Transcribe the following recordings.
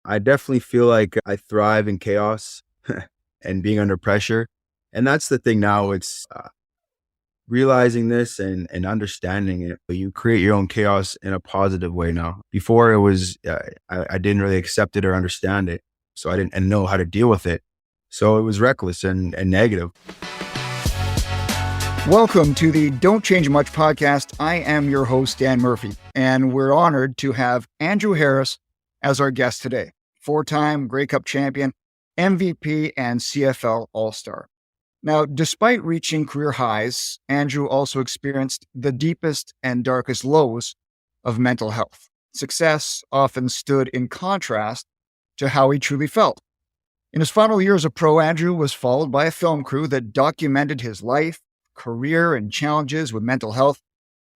I definitely feel like I thrive in chaos and being under pressure. And that's the thing now. It's realizing this and understanding it. You create your own chaos in a positive way now. Before it was, I didn't really accept it or understand it. So I didn't and know how to deal with it. So it was reckless and negative. Welcome to the Don't Change Much podcast. I am your host, Dan Murphy, and we're honored to have Andrew Harris as our guest today. Four-time Grey Cup champion, MVP, and CFL All-Star. Now, despite reaching career highs, Andrew also experienced the deepest and darkest lows of mental health. Success often stood in contrast to how he truly felt. In his final year as a pro, Andrew was followed by a film crew that documented his life, career, and challenges with mental health.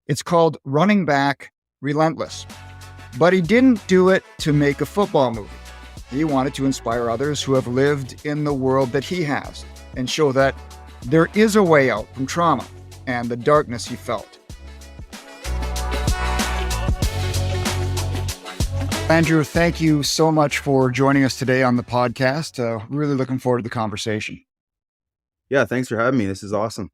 It's called Running Back Relentless. But he didn't do it to make a football movie. He wanted to inspire others who have lived in the world that he has and show that there is a way out from trauma and the darkness he felt. Andrew, thank you so much for joining us today on the podcast. Really looking forward to the conversation. Yeah, thanks for having me. This is awesome.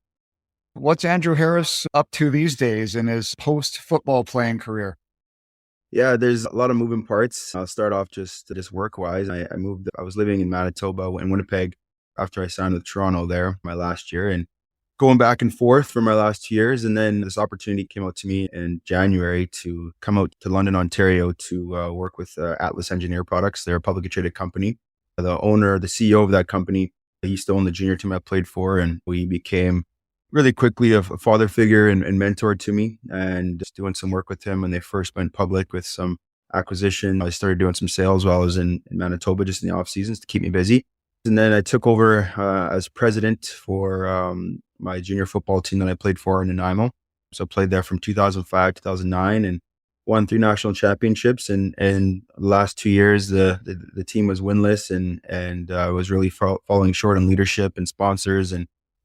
What's Andrew Harris up to these days in his post-football playing career? Yeah, there's a lot of moving parts. I'll start off just work-wise. I was living in Manitoba in Winnipeg after I signed with Toronto there my last year and going back and forth for my last 2 years. And then this opportunity came out to me in January to come out to London, Ontario to work with Atlas Engineer Products. They're a publicly traded company. The owner, the CEO of that company, he used to own the junior team I played for, and we became really quickly a father figure and mentor to me, and just doing some work with him when they first went public with some acquisition. I started doing some sales while I was in Manitoba just in the off seasons to keep me busy. And then I took over as president for my junior football team that I played for in Nanaimo. So I played there from 2005, 2009 and won 3 national championships. And the last 2 years, the team was winless and was really falling short on leadership and sponsors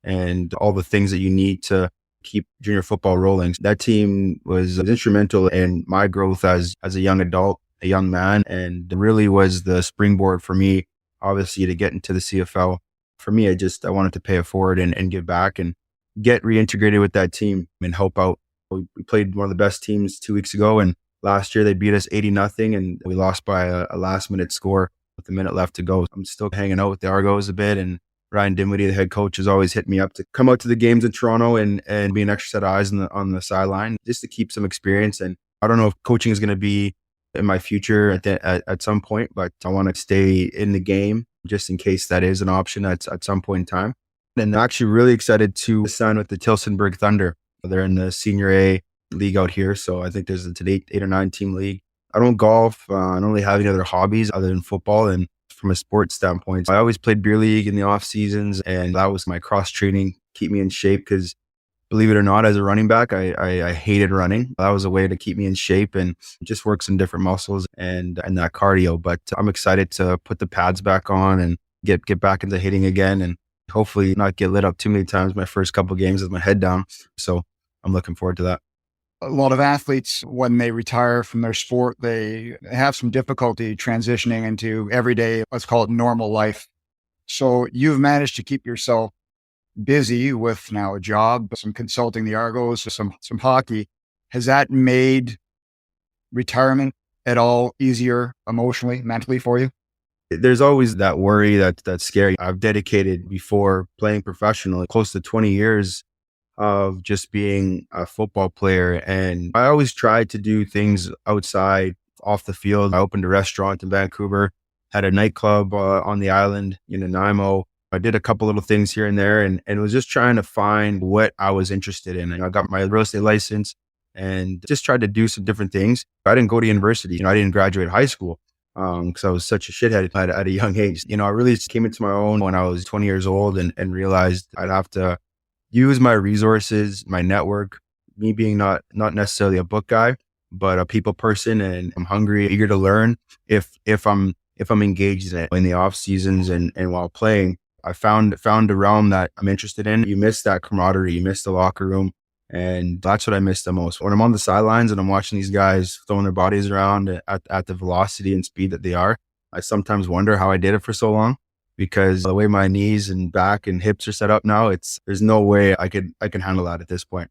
and all the things that you need to keep junior football rolling. That team was instrumental in my growth as a young adult, a young man, and really was the springboard for me, obviously, to get into the CFL. For me, I wanted to pay it forward and give back and get reintegrated with that team and help out. We played one of the best teams 2 weeks ago, and last year they beat us 80-0, and we lost by a last minute score with a minute left to go. I'm still hanging out with the Argos a bit, and Ryan Dinwiddie, the head coach, has always hit me up to come out to the games in Toronto and be an extra set of eyes on the sideline just to keep some experience. And I don't know if coaching is going to be in my future at some point, but I want to stay in the game just in case that is an option at some point in time. And I'm actually really excited to sign with the Tilsonburg Thunder. They're in the Senior A league out here. So I think there's an 8 or 9 team league. I don't golf. I don't really have any other hobbies other than football. And from a sports standpoint, I always played beer league in the off seasons, and that was my cross training, keep me in shape. Because believe it or not, as a running back, I hated running. That was a way to keep me in shape and just work some different muscles and that cardio. But I'm excited to put the pads back on and get back into hitting again, and hopefully not get lit up too many times my first couple of games with my head down. So I'm looking forward to that. A lot of athletes, when they retire from their sport, they have some difficulty transitioning into everyday, let's call it normal life. So you've managed to keep yourself busy with now a job, some consulting the Argos, some hockey. Has that made retirement at all easier emotionally, mentally for you? There's always that worry, that's scary. I've dedicated, before playing professionally, close to 20 years of just being a football player. And I always tried to do things outside, off the field. I opened a restaurant in Vancouver, had a nightclub on the island in Nanaimo. I did a couple little things here and there and was just trying to find what I was interested in. And I got my real estate license and just tried to do some different things. I didn't go to university. I didn't graduate high school because I was such a shithead at a young age. I really came into my own when I was 20 years old and realized I'd have to use my resources, my network, me being not necessarily a book guy, but a people person, and I'm hungry, eager to learn. If I'm engaged in it in the off seasons and while playing, I found a realm that I'm interested in. You miss that camaraderie, you miss the locker room, and that's what I miss the most. When I'm on the sidelines and I'm watching these guys throwing their bodies around at the velocity and speed that they are, I sometimes wonder how I did it for so long, because the way my knees and back and hips are set up now, there's no way I can handle that at this point.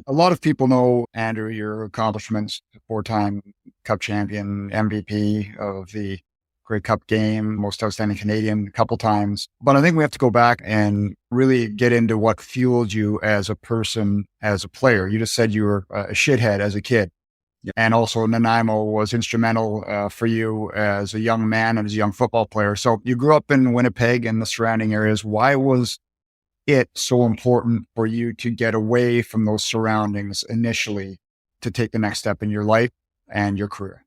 A lot of people know, Andrew, your accomplishments: four-time Cup champion, MVP of the Grey Cup game, most outstanding Canadian a couple times. But I think we have to go back and really get into what fueled you as a person, as a player. You just said you were a shithead as a kid. Yeah. And also Nanaimo was instrumental for you as a young man and as a young football player. So you grew up in Winnipeg and the surrounding areas. Why was it so important for you to get away from those surroundings initially to take the next step in your life and your career?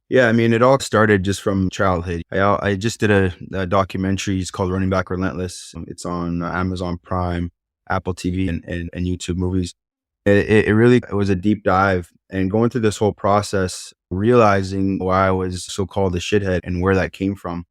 Yeah, I mean, it all started just from childhood. I just did a documentary. It's called Running Back Relentless. It's on Amazon Prime, Apple TV, and YouTube movies. It was a deep dive, and going through this whole process, realizing why I was so called a shithead and where that came from.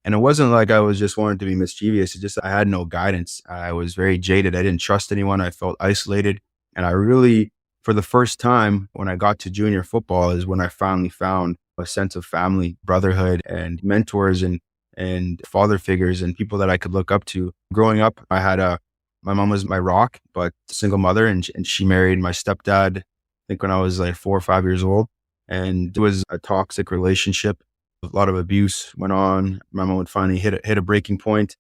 And it wasn't like I was just wanting to be mischievous. It's just I had no guidance. I was very jaded. I didn't trust anyone. I felt isolated. And I really, for the first time when I got to junior football, is when I finally found a sense of family, brotherhood, and mentors and father figures and people that I could look up to. Growing up, my mom was my rock, but single mother, and she married my stepdad, I think when I was like 4 or 5 years old. And it was a toxic relationship. A lot of abuse went on. My mom would finally hit a breaking point,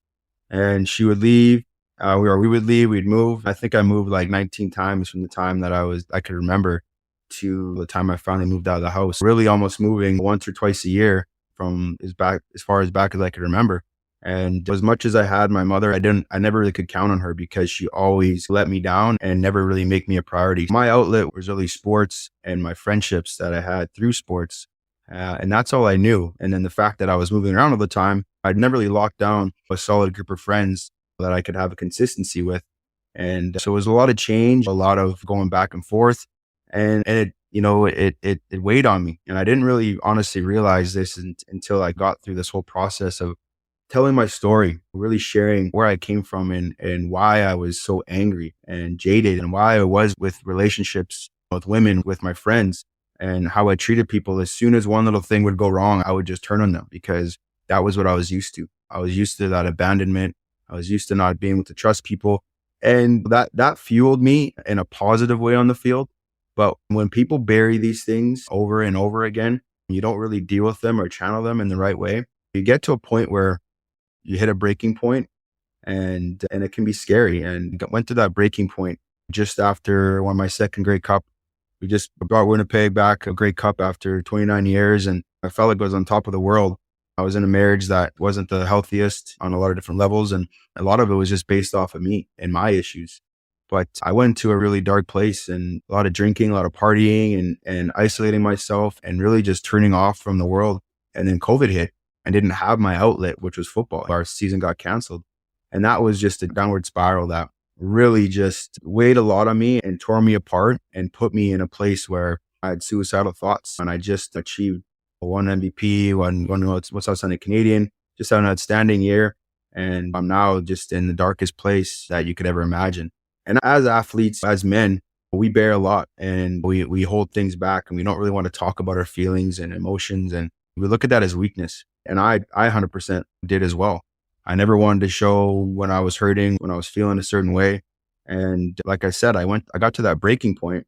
and she would leave. We would leave, we'd move. I think I moved like 19 times from the time that I could remember to the time I finally moved out of the house. Really almost moving once or twice a year from as far as back as I could remember. And as much as I had my mother, I never really could count on her, because she always let me down and never really make me a priority. My outlet was really sports and my friendships that I had through sports. And that's all I knew. And then the fact that I was moving around all the time, I'd never really locked down a solid group of friends that I could have a consistency with. And so it was a lot of change, a lot of going back and forth. And it weighed on me. And I didn't really honestly realize this until I got through this whole process of telling my story, really sharing where I came from and why I was so angry and jaded, and why I was with relationships with women, with my friends, and how I treated people. As soon as one little thing would go wrong, I would just turn on them, because that was what I was used to. I was used to that abandonment. I was used to not being able to trust people. And that fueled me in a positive way on the field. But when people bury these things over and over again, you don't really deal with them or channel them in the right way, you get to a point where you hit a breaking point, and it can be scary. And went to that breaking point just after won my second Grey Cup. We just brought Winnipeg back a Grey Cup after 29 years, and I felt like I was on top of the world. I was in a marriage that wasn't the healthiest on a lot of different levels, and a lot of it was just based off of me and my issues. But I went to a really dark place, and a lot of drinking, a lot of partying, and isolating myself, and really just turning off from the world. And then COVID hit. I didn't have my outlet, which was football. Our season got canceled. And that was just a downward spiral that really just weighed a lot on me and tore me apart and put me in a place where I had suicidal thoughts. And I just achieved one MVP, one what's outstanding Canadian, just had an outstanding year. And I'm now just in the darkest place that you could ever imagine. And as athletes, as men, we bear a lot, and we hold things back, and we don't really want to talk about our feelings and emotions. And we look at that as weakness. And I 100% did as well. I never wanted to show when I was hurting, when I was feeling a certain way. And like I said, I got to that breaking point,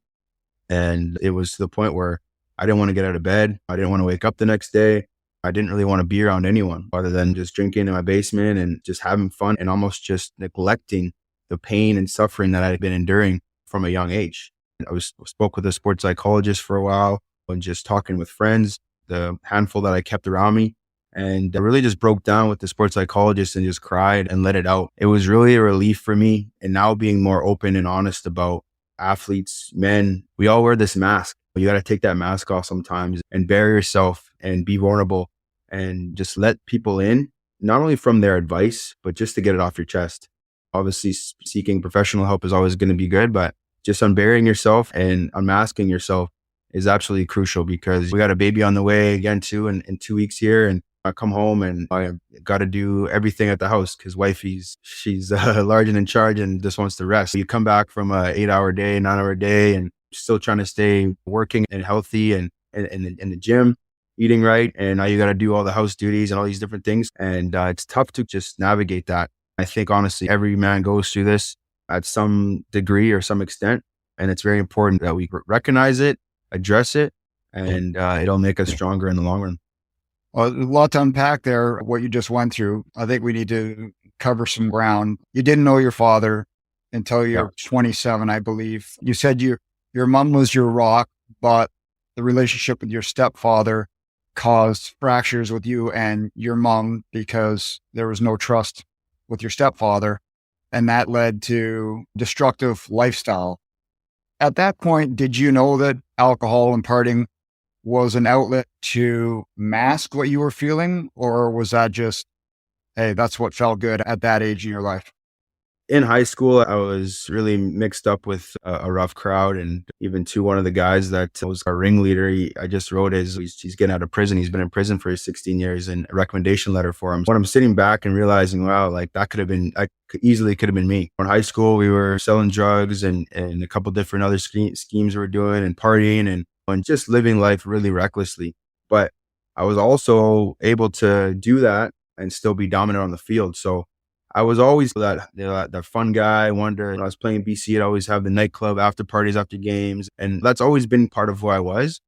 and it was to the point where I didn't want to get out of bed. I didn't want to wake up the next day. I didn't really want to be around anyone other than just drinking in my basement and just having fun, and almost just neglecting the pain and suffering that I had been enduring from a young age. Spoke with a sports psychologist for a while, and just talking with friends, the handful that I kept around me. And I really just broke down with the sports psychologist and just cried and let it out. It was really a relief for me. And now being more open and honest about athletes, men, we all wear this mask. You got to take that mask off sometimes and bury yourself and be vulnerable and just let people in, not only from their advice, but just to get it off your chest. Obviously, seeking professional help is always going to be good, but just unburying yourself and unmasking yourself is absolutely crucial, because we got a baby on the way again too in 2 weeks here. And I come home and I got to do everything at the house, because she's large and in charge and just wants to rest. You come back from a 8-hour day, 9-hour day, and still trying to stay working and healthy and in the gym. eating right. And now you got to do all the house duties and all these different things. And it's tough to just navigate that. I think honestly, every man goes through this at some degree or some extent. And it's very important that we recognize it, address it, and it'll make us stronger in the long run. Well, a lot to unpack there, what you just went through. I think we need to cover some ground. You didn't know your father until you're 27, I believe. You said your mom was your rock, but the relationship with your stepfather caused fractures with you and your mom because there was no trust with your stepfather. And that led to destructive lifestyle. At that point, did you know that alcohol and partying was an outlet to mask what you were feeling? Or was that just, hey, that's what felt good at that age in your life? In high school, I was really mixed up with a rough crowd, and even to one of the guys that was our ringleader. I just wrote he's getting out of prison. He's been in prison for 16 years, and a recommendation letter for him. When I'm sitting back and realizing, wow, like that easily could have been me. In high school, we were selling drugs and a couple different other schemes we were doing, and partying and just living life really recklessly. But I was also able to do that and still be dominant on the field. So I was always that fun guy. When I was playing BC, I'd always have the nightclub after parties, after games. And that's always been part of who I was.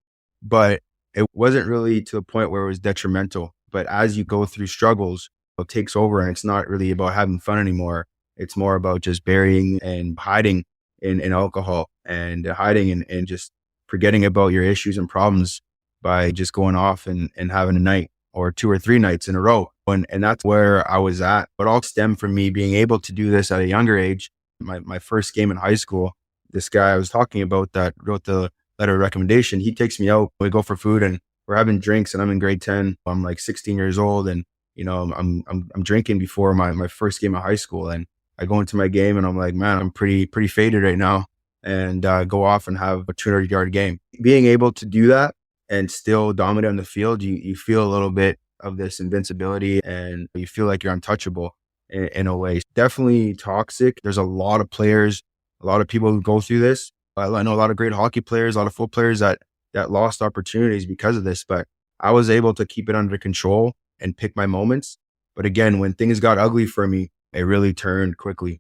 But it wasn't really to the point where it was detrimental. But as you go through struggles, it takes over, and it's not really about having fun anymore. It's more about just burying and hiding in alcohol and hiding and just forgetting about your issues and problems by just going off and having a night or 2 or 3 nights in a row. And that's where I was at. But all stemmed from me being able to do this at a younger age. My first game in high school, this guy I was talking about that wrote the letter of recommendation, he takes me out. We go for food and we're having drinks, and I'm in grade 10. I'm like 16 years old, and I'm drinking before my first game of high school. And I go into my game and I'm like, man, I'm pretty faded right now, and go off and have a 200-yard game. Being able to do that and still dominate on the field, you feel a little bit of this invincibility, and you feel like you're untouchable in a way. Definitely toxic. There's a lot of players, a lot of people who go through this. I know a lot of great hockey players, a lot of football players that lost opportunities because of this, but I was able to keep it under control and pick my moments. But again, when things got ugly for me, it really turned quickly.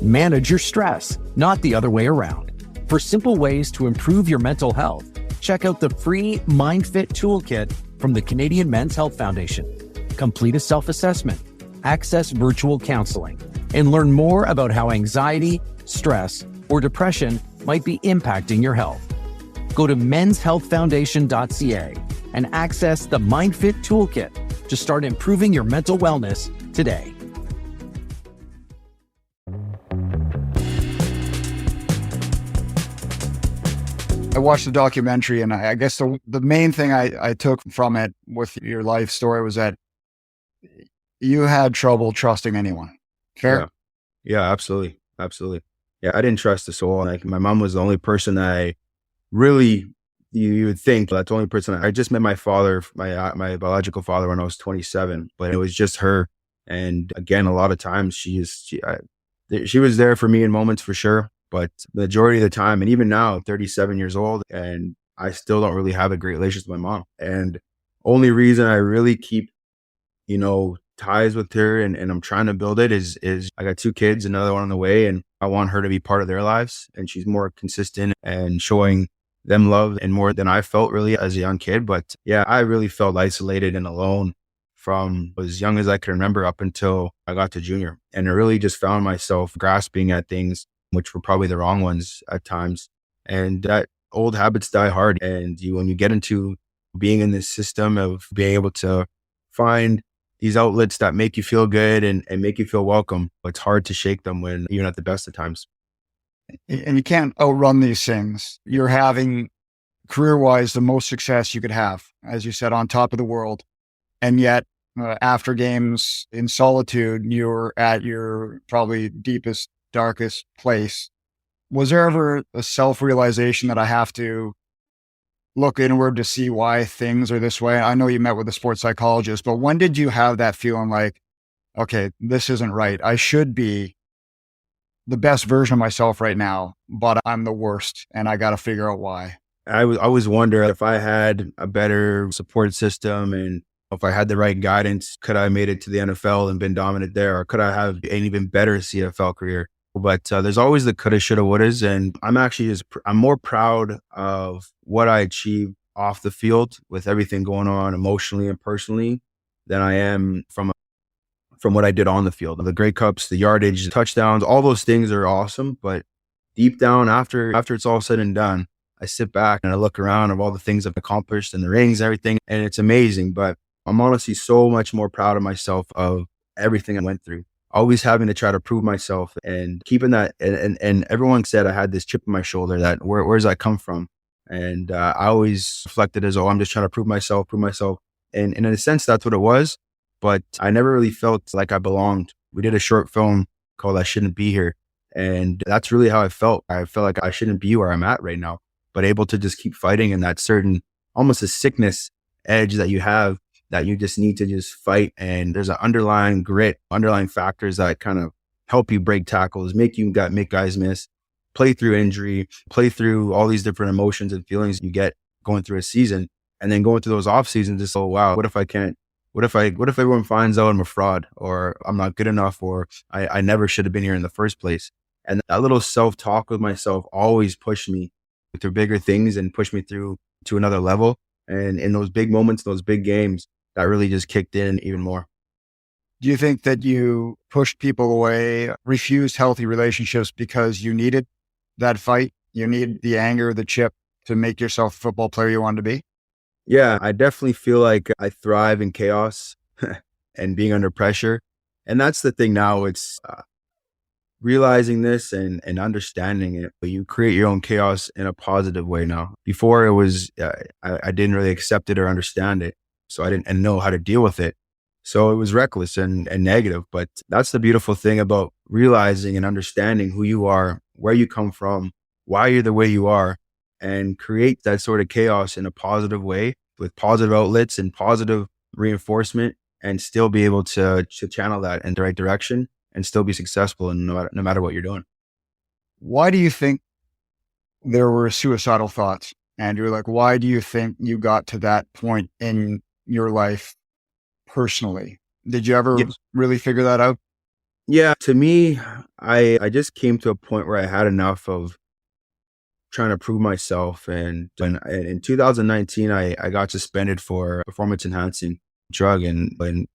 Manage your stress, not the other way around. For simple ways to improve your mental health, check out the free MindFit Toolkit from the Canadian Men's Health Foundation. Complete a self-assessment, access virtual counseling, and learn more about how anxiety, stress, or depression might be impacting your health. Go to menshealthfoundation.ca and access the MindFit Toolkit to start improving your mental wellness today. I watched the documentary, and I guess the main thing I took from it with your life story was that you had trouble trusting anyone. Fair? Yeah, absolutely. Absolutely. Yeah, I didn't trust a soul. Like, my mom was the only person I really, you would think that's the only person. I just met my father, my biological father, when I was 27, but it was just her. And again, a lot of times she was there for me in moments for sure. But the majority of the time, and even now, I'm 37 years old, and I still don't really have a great relationship with my mom. And only reason I really keep, ties with her and I'm trying to build it is I got 2 kids, another one on the way, and I want her to be part of their lives. And she's more consistent and showing them love and more than I felt really as a young kid. But yeah, I really felt isolated and alone from as young as I can remember up until I got to junior. And I really just found myself grasping at things which were probably the wrong ones at times. And that old habits die hard. And when you get into being in this system of being able to find these outlets that make you feel good and make you feel welcome, it's hard to shake them when even at the best of times. And you can't outrun these things. You're having, career-wise, the most success you could have, as you said, on top of the world. And yet, after games in solitude, you're at your probably deepest, darkest place. Was there ever a self-realization that I have to look inward to see why things are this way? I know you met with a sports psychologist, but when did you have that feeling like, okay, this isn't right? I should be the best version of myself right now, but I'm the worst and I got to figure out why. I always wonder if I had a better support system and if I had the right guidance, could I have made it to the NFL and been dominant there, or could I have an even better CFL career? But there's always the coulda, shoulda, wouldas, and I'm more proud of what I achieved off the field with everything going on emotionally and personally than I am from what I did on the field. The Grey Cups, the yardage, the touchdowns, all those things are awesome. But deep down, after it's all said and done, I sit back and I look around of all the things I've accomplished and the rings, everything, and it's amazing. But I'm honestly so much more proud of myself of everything I went through. Always having to try to prove myself and keeping that. And everyone said I had this chip on my shoulder that where does that come from? And I always reflected as, oh, I'm just trying to prove myself. And in a sense, that's what it was. But I never really felt like I belonged. We did a short film called I Shouldn't Be Here. And that's really how I felt. I felt like I shouldn't be where I'm at right now, but able to just keep fighting in that certain, almost a sickness edge that you have that you just need to just fight. And there's an underlying grit, underlying factors that kind of help you break tackles, make guys miss, play through injury, play through all these different emotions and feelings you get going through a season. And then going through those off seasons, just, oh, wow, what if I can't? What if everyone finds out I'm a fraud or I'm not good enough or I never should have been here in the first place? And that little self-talk with myself always pushed me through bigger things and pushed me through to another level. And in those big moments, those big games, that really just kicked in even more. Do you think that you pushed people away, refused healthy relationships because you needed that fight? You need the anger, the chip to make yourself the football player you wanted to be? Yeah, I definitely feel like I thrive in chaos and being under pressure. And that's the thing now. It's realizing this and understanding it, but you create your own chaos in a positive way now. Before it was, I didn't really accept it or understand it. So I didn't know how to deal with it. So it was reckless and negative. But that's the beautiful thing about realizing and understanding who you are, where you come from, why you're the way you are, and create that sort of chaos in a positive way with positive outlets and positive reinforcement and still be able to channel that in the right direction and still be successful and no matter what you're doing. Why do you think there were suicidal thoughts, Andrew? Like, why do you think you got to that point in your life personally? Did you ever really figure that out? Yeah, to me, I just came to a point where I had enough of trying to prove myself. And in 2019, I got suspended for performance enhancing drug. And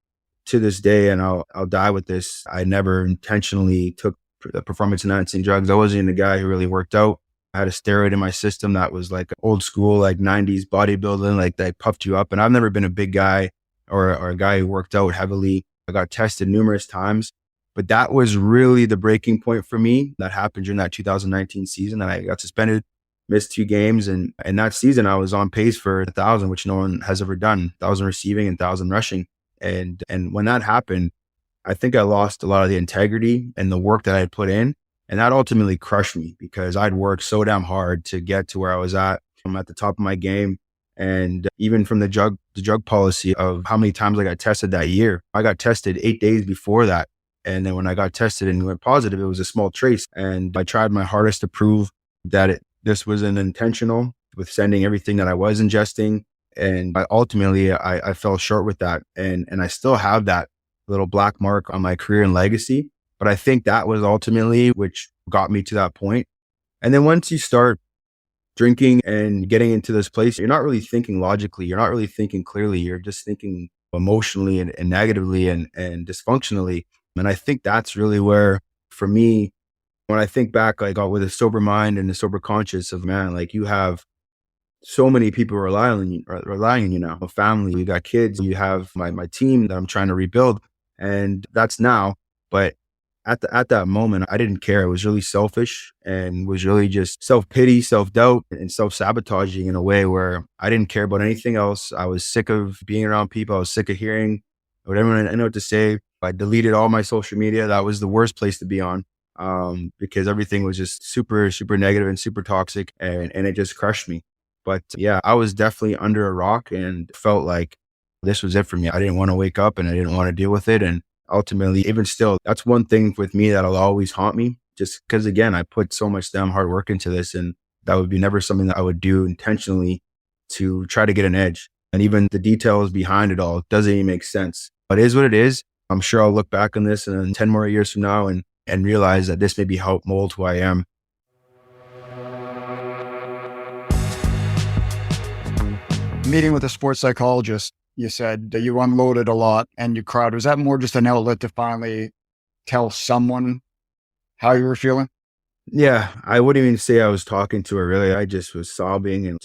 to this day, and I'll die with this, I never intentionally took the performance enhancing drugs. I wasn't the guy who really worked out. I had a steroid in my system that was like old school, like 90s bodybuilding, like they puffed you up. And I've never been a big guy or a guy who worked out heavily. I got tested numerous times. But that was really the breaking point for me. That happened during that 2019 season that I got suspended, missed 2 games. And in that season, I was on pace for 1,000, which no one has ever done, 1,000 receiving and 1,000 rushing. And when that happened, I think I lost a lot of the integrity and the work that I had put in. And that ultimately crushed me because I'd worked so damn hard to get to where I was at. I'm at the top of my game. And even from the drug policy of how many times I got tested that year, I got tested 8 days before that. And then when I got tested and went positive, it was a small trace. And I tried my hardest to prove that this wasn't intentional with sending everything that I was ingesting. And ultimately, I fell short with that. And I still have that little black mark on my career and legacy. But I think that was ultimately which got me to that point. And then once you start drinking and getting into this place, you're not really thinking logically. You're not really thinking clearly. You're just thinking emotionally and negatively and dysfunctionally. And I think that's really where, for me, when I think back, like with a sober mind and a sober conscience of, man, like you have so many people relying on you now, a family, you got kids, you have my team that I'm trying to rebuild. And that's now. But at that moment, I didn't care. It was really selfish and was really just self-pity, self-doubt, and self-sabotaging in a way where I didn't care about anything else. I was sick of being around people. I was sick of hearing whatever I know what to say. I deleted all my social media. That was the worst place to be on because everything was just super, super negative and super toxic and it just crushed me. But yeah, I was definitely under a rock and felt like this was it for me. I didn't want to wake up and I didn't want to deal with it. And ultimately, even still, that's one thing with me that'll always haunt me just because, again, I put so much damn hard work into this. And That would be never something that I would do intentionally to try to get an edge. And even the details behind it all doesn't even make sense. But it is what it is. I'm sure I'll look back on this in 10 more years from now and realize that this maybe helped mold who I am. Meeting with a sports psychologist, you said that you unloaded a lot and you cried. Was that more just an outlet to finally tell someone how you were feeling? Yeah, I wouldn't even say I was talking to her really. I just was sobbing and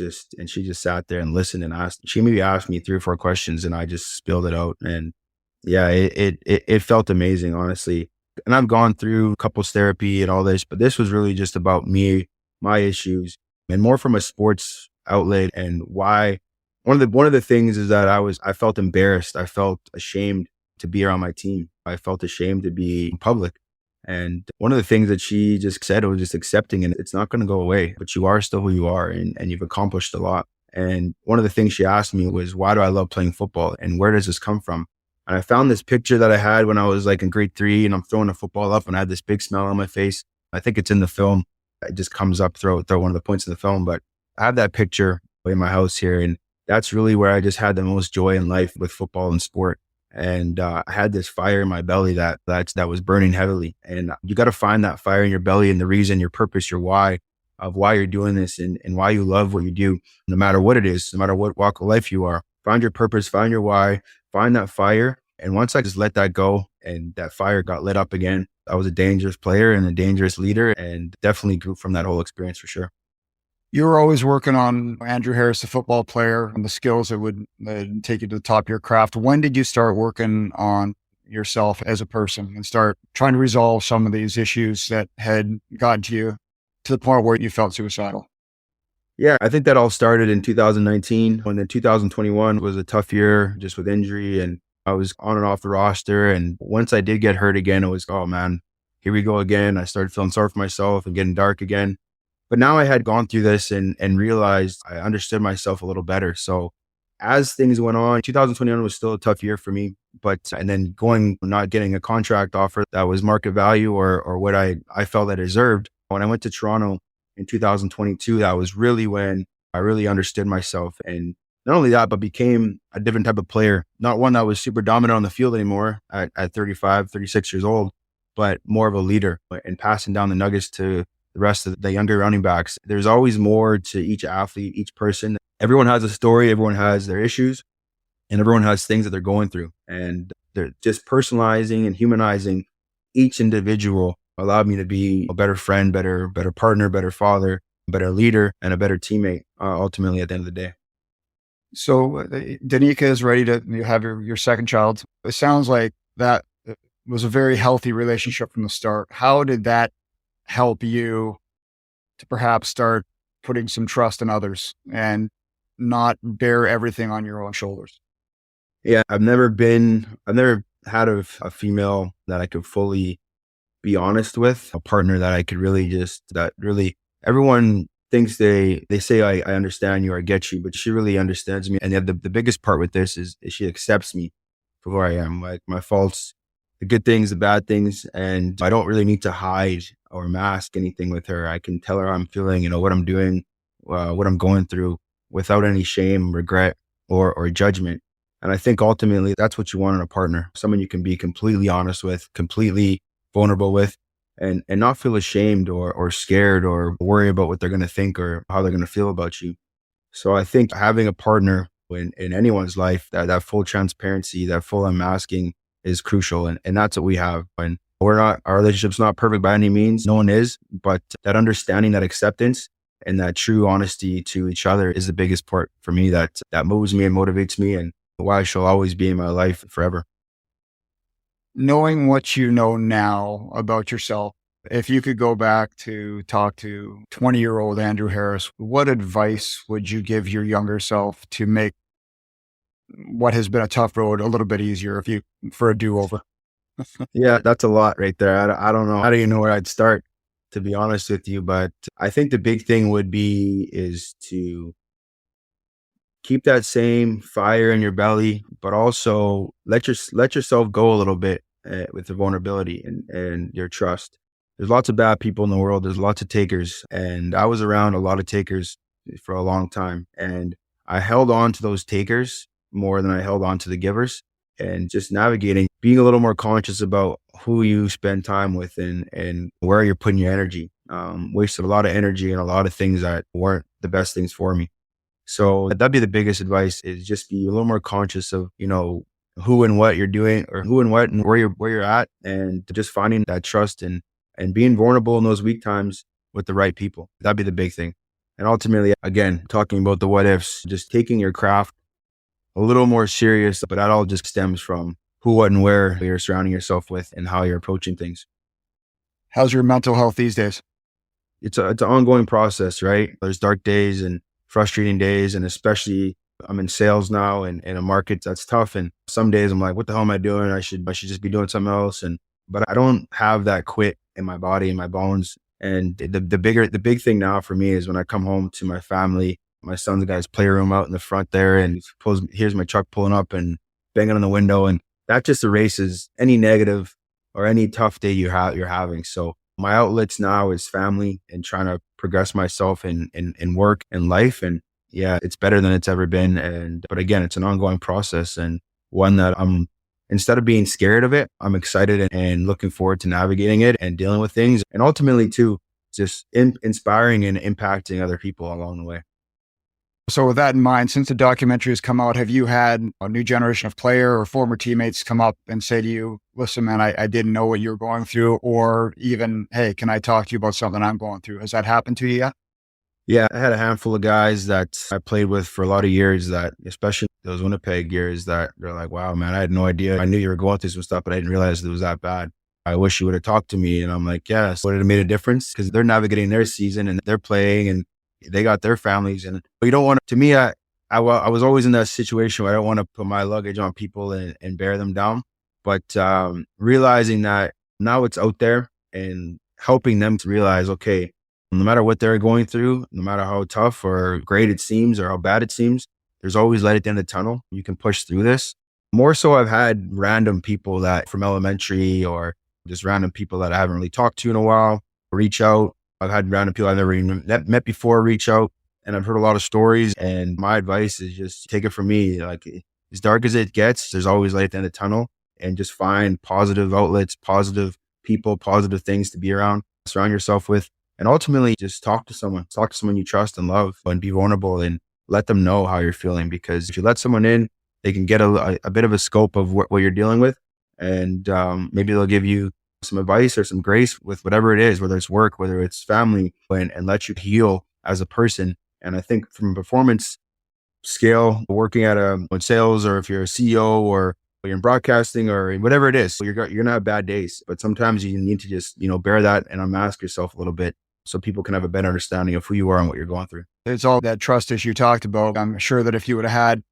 she just sat there and listened and she maybe asked me 3 or 4 questions and I just spilled it out. And yeah, it felt amazing, honestly. And I've gone through couples therapy and all this, but this was really just about me, my issues, and more from a sports outlet. And why one of the things is that I felt embarrassed. I felt ashamed to be around my team. I felt ashamed to be in public. And one of the things that she just said was just accepting, and it's not going to go away, but you are still who you are, and you've accomplished a lot. And one of the things she asked me was, why do I love playing football? And where does this come from? And I found this picture that I had when I was like in grade 3 and I'm throwing a football up and I had this big smile on my face. I think it's in the film. It just comes up throughout one of the points in the film, but I have that picture in my house here. And that's really where I just had the most joy in life with football and sport. And I had this fire in my belly that was burning heavily. And you got to find that fire in your belly and the reason, your purpose, your why of why you're doing this and why you love what you do, no matter what it is, no matter what walk of life you are. Find your purpose, find your why, find that fire. And once I just let that go and that fire got lit up again, I was a dangerous player and a dangerous leader and definitely grew from that whole experience for sure. You were always working on Andrew Harris, the football player, and the skills that would take you to the top of your craft. When did you start working on yourself as a person and start trying to resolve some of these issues that had gotten to you to the point where you felt suicidal? Yeah, I think that all started in 2019 when the 2021 was a tough year just with injury and I was on and off the roster. And once I did get hurt again, it was, oh man, here we go again. I started feeling sorry for myself and getting dark again. But now I had gone through this and realized I understood myself a little better. So as things went on, 2021 was still a tough year for me. And then not getting a contract offer that was market value or what I felt I deserved. When I went to Toronto in 2022, that was really when I really understood myself. And not only that, but became a different type of player, not one that was super dominant on the field anymore at 35, 36 years old, but more of a leader and passing down the nuggets to the rest of the younger running backs. There's always more to each athlete, each person. Everyone has a story, everyone has their issues, and everyone has things that they're going through. And they're just personalizing and humanizing each individual allowed me to be a better friend, better partner, better father, better leader, and a better teammate, ultimately at the end of the day. So Danica is ready to have your second child. It sounds like that was a very healthy relationship from the start. How did that help you to perhaps start putting some trust in others and not bear everything on your own shoulders? Yeah, I've never had a female that I could fully be honest with, a partner that I could everyone thinks they say, I understand you or I get you, but she really understands me. And the biggest part with this is she accepts me for who I am, like my faults, the good things, the bad things. And I don't really need to hide or mask anything with her. I can tell her how I'm feeling, what I'm doing, what I'm going through without any shame, regret, or judgment. And I think ultimately that's what you want in a partner, someone you can be completely honest with, completely vulnerable with, and not feel ashamed or scared or worry about what they're going to think or how they're going to feel about you. So I think having a partner in anyone's life, that full transparency, that full unmasking is crucial. And that's what we have. And our relationship's not perfect by any means. No one is, but that understanding, that acceptance, and that true honesty to each other is the biggest part for me that moves me and motivates me and why she'll always be in my life forever. Knowing what you know now about yourself, if you could go back to talk to 20-year-old Andrew Harris, what advice would you give your younger self to make what has been a tough road a little bit easier for a do-over? Yeah, that's a lot right there. I don't know. I don't even know where I'd start, to be honest with you. But I think the big thing is to keep that same fire in your belly, but also let yourself go a little bit with the vulnerability and your trust. there's lots of bad people in the world. There's lots of takers. And I was around a lot of takers for a long time. And I held on to those takers more than I held on to the givers, and just navigating, being a little more conscious about who you spend time with and where you're putting your energy. Wasted a lot of energy and a lot of things that weren't the best things for me. So that'd be the biggest advice, is just be a little more conscious of, who and what you're doing, or who and what and where you're at, and just finding that trust and being vulnerable in those weak times with the right people. That'd be the big thing. And ultimately, again, talking about the what ifs, just taking your craft a little more serious, but that all just stems from who, what, and where you're surrounding yourself with and how you're approaching things. How's your mental health these days? It's an ongoing process, right? There's dark days and frustrating days, and especially I'm in sales now and in a market that's tough. And some days I'm like, what the hell am I doing? I should just be doing something else. But I don't have that quit in my body and my bones. And the big thing now for me is when I come home to my family, my son's got his playroom out in the front there, and here's my truck pulling up and banging on the window. And that just erases any negative or any tough day you're having. So my outlets now is family and trying to progress myself in work and life. And yeah, it's better than it's ever been. But again, it's an ongoing process, and one that instead of being scared of it, I'm excited and looking forward to navigating it and dealing with things. And ultimately too, just inspiring and impacting other people along the way. So with that in mind, since the documentary has come out, have you had a new generation of player or former teammates come up and say to you, listen, man, I didn't know what you were going through, or even, hey, can I talk to you about something I'm going through? Has that happened to you yet? Yeah, I had a handful of guys that I played with for a lot of years, that, especially those Winnipeg years, that they're like, wow, man, I had no idea. I knew you were going through some stuff, but I didn't realize it was that bad. I wish you would have talked to me. And I'm like, yes, would it have made a difference? Because they're navigating their season and they're playing and they got their families. And you don't want to me, I was always in that situation where I don't want to put my luggage on people and bear them down. But realizing that now it's out there and helping them to realize, okay, no matter what they're going through, no matter how tough or great it seems or how bad it seems, there's always light at the end of the tunnel. You can push through this. More so, I've had random people that from elementary, or just random people that I haven't really talked to in a while, reach out. I've had random people I've never even met before reach out, and I've heard a lot of stories. And my advice is just take it from me. Like, as dark as it gets, there's always light at the end of the tunnel, and just find positive outlets, positive people, positive things to be around, surround yourself with. And ultimately, just talk to someone you trust and love, and be vulnerable and let them know how you're feeling. Because if you let someone in, they can get a bit of a scope of what you're dealing with. And maybe they'll give you some advice or some grace with whatever it is, whether it's work, whether it's family, and let you heal as a person. And I think from a performance scale, working at in sales, or if you're a CEO or you're in broadcasting or whatever it is, you're going to have bad days. But sometimes you need to just, bear that and unmask yourself a little bit, so people can have a better understanding of who you are and what you're going through. It's all that trust issue you talked about. I'm sure that if you had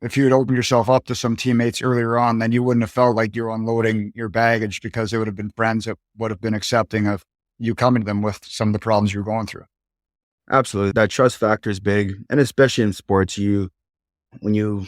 opened yourself up to some teammates earlier on, then you wouldn't have felt like you're unloading your baggage, because it would have been friends that would have been accepting of you coming to them with some of the problems you're going through. Absolutely. That trust factor is big. And especially in sports, when you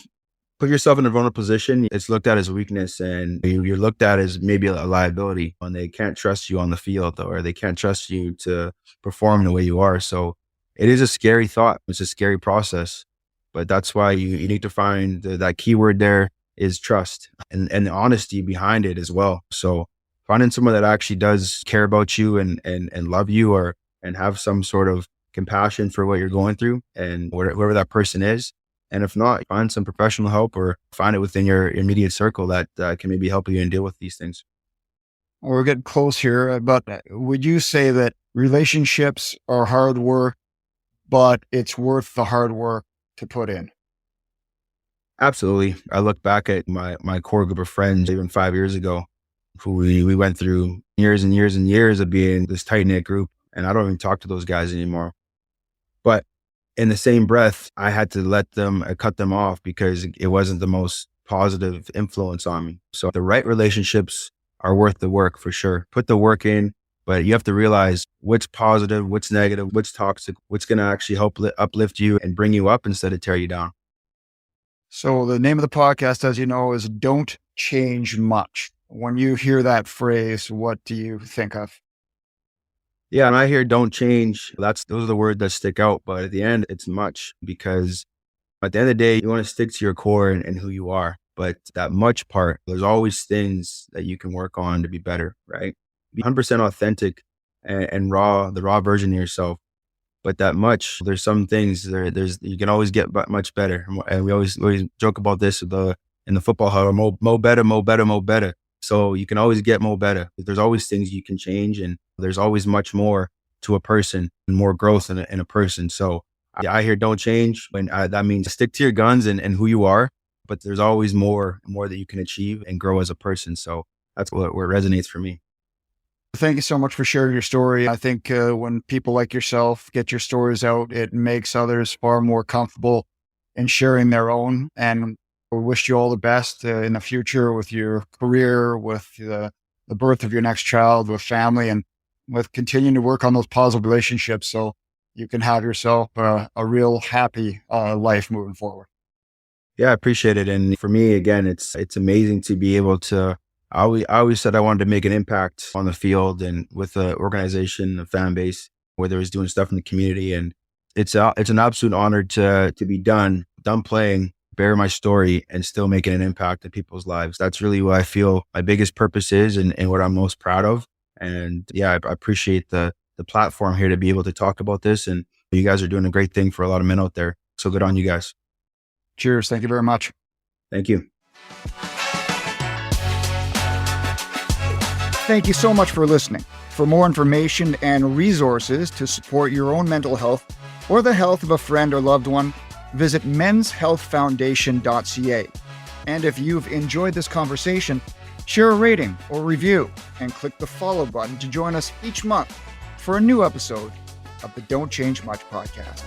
put yourself in a vulnerable position, it's looked at as a weakness, and you're looked at as maybe a liability when they can't trust you on the field, or they can't trust you to perform the way you are. So it is a scary thought. It's a scary process, but that's why you need to find that keyword there is trust, and the honesty behind it as well. So finding someone that actually does care about you and love you, and have some sort of compassion for what you're going through, and whoever that person is. And if not, find some professional help, or find it within your immediate circle that can maybe help you and deal with these things. We're getting close here, but would you say that relationships are hard work, but it's worth the hard work to put in? Absolutely. I look back at my core group of friends even 5 years ago, who we went through years and years and years of being this tight-knit group, and I don't even talk to those guys anymore. But in the same breath, I had to cut them off, because it wasn't the most positive influence on me. So the right relationships are worth the work for sure. Put the work in, but you have to realize what's positive, what's negative, what's toxic, what's going to actually help uplift you and bring you up instead of tear you down. So the name of the podcast, as you know, is Don't Change Much. When you hear that phrase, what do you think of? Yeah, and I hear don't change. Those are the words that stick out. But at the end, it's much, because at the end of the day, you want to stick to your core and who you are. But that much part, there's always things that you can work on to be better, right? Be 100% authentic and raw, the raw version of yourself. But that much, there's some things there's you can always get much better. And we always joke about this in the football huddle, mo better, mo better, mo better. So you can always get mo better. There's always things you can change, and there's always much more to a person and more growth in a person. So I hear don't change, and that means stick to your guns and who you are. But there's always more that you can achieve and grow as a person. So that's where it resonates for me. Thank you so much for sharing your story. I think when people like yourself get your stories out, it makes others far more comfortable in sharing their own. And we wish you all the best in the future with your career, with the birth of your next child, with family, and with continuing to work on those positive relationships so you can have yourself a real happy life moving forward. Yeah, I appreciate it. And for me, again, it's amazing to be able to. I always said I wanted to make an impact on the field and with the organization, the fan base, whether it was doing stuff in the community. And it's an absolute honor to be done playing, bear my story, and still making an impact in people's lives. That's really what I feel my biggest purpose is, and what I'm most proud of. And yeah, I appreciate the platform here to be able to talk about this. And you guys are doing a great thing for a lot of men out there. So good on you guys. Cheers. Thank you very much. Thank you. Thank you so much for listening. For more information and resources to support your own mental health or the health of a friend or loved one, visit menshealthfoundation.ca. And if you've enjoyed this conversation, share a rating or review and click the follow button to join us each month for a new episode of the Don't Change Much podcast.